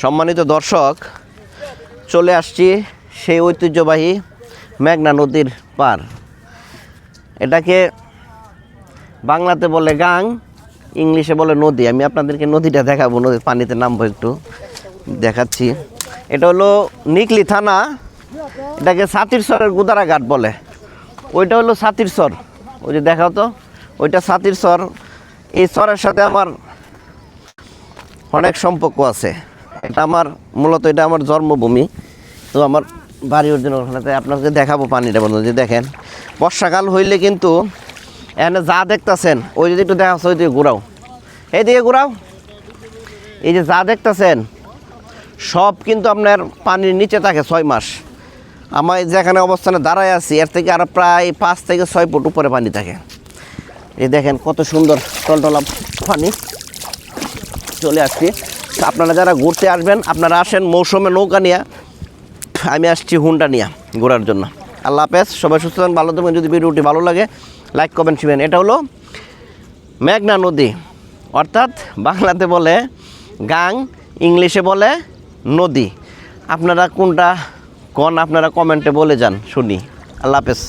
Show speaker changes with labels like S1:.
S1: সম্মানিত দর্শক, চলে আসছি সেই ঐতিহ্যবাহী মেঘনা নদীর পার। এটাকে বাংলাতে বলে গাং, ইংলিশে বলে নদী। আমি আপনাদেরকে নদীটা দেখাবো, নদীর পানিতে নামবো, একটু দেখাচ্ছি। এটা হলো নিকলি থানা, এটাকে ছাতিরসরের গুদারা ঘাট বলে। ওইটা হলো ছাতিরসর, ওই যে দেখাও তো, ওইটা ছাতিরসর। এই সরের সাথে আমার অনেক সম্পর্ক আছে। এটা আমার মূলত এটা আমার জন্মভূমি, তো আমার বাড়ি অরিজিনাল ওখানে। আপনাকে দেখাবো পানিটা বন্ধু, যে দেখেন বর্ষাকাল হইলে কিন্তু এখানে যা দেখতেছেন, ওই যদি একটু দেখাচ্ছে, ওই দিকে ঘুরাও, এইদিকে ঘুরাও, এই যে যা দেখতেছেন সব কিন্তু আপনার পানির নিচে থাকে 6 মাস। আমার যেখানে অবস্থানে দাঁড়ায় আছি এর থেকে আরও প্রায় 5 থেকে 6 ফুট উপরে পানি থাকে। এই দেখেন কত সুন্দর টলটলা পানি। চলে আসছি, আপনারা যারা ঘুরতে আসবেন আপনারা আসেন মৌসুমে নৌকা নিয়ে, আমি আসছি হুন্ডা নিয়ে ঘোরার জন্য। আল্লাহ হাফেজ, সবাই সুস্থ থাকেন, ভালো থাকবেন। যদি ভিডিওটি ভালো লাগে লাইক কমেন্ট শিবেন। এটা হলো মেঘনা নদী, অর্থাৎ বাংলাতে বলে গাং, ইংলিশে বলে নদী। আপনারা কোনটা কোন আপনারা কমেন্টে বলে যান, শুনি। আল্লাহ হাফেজ।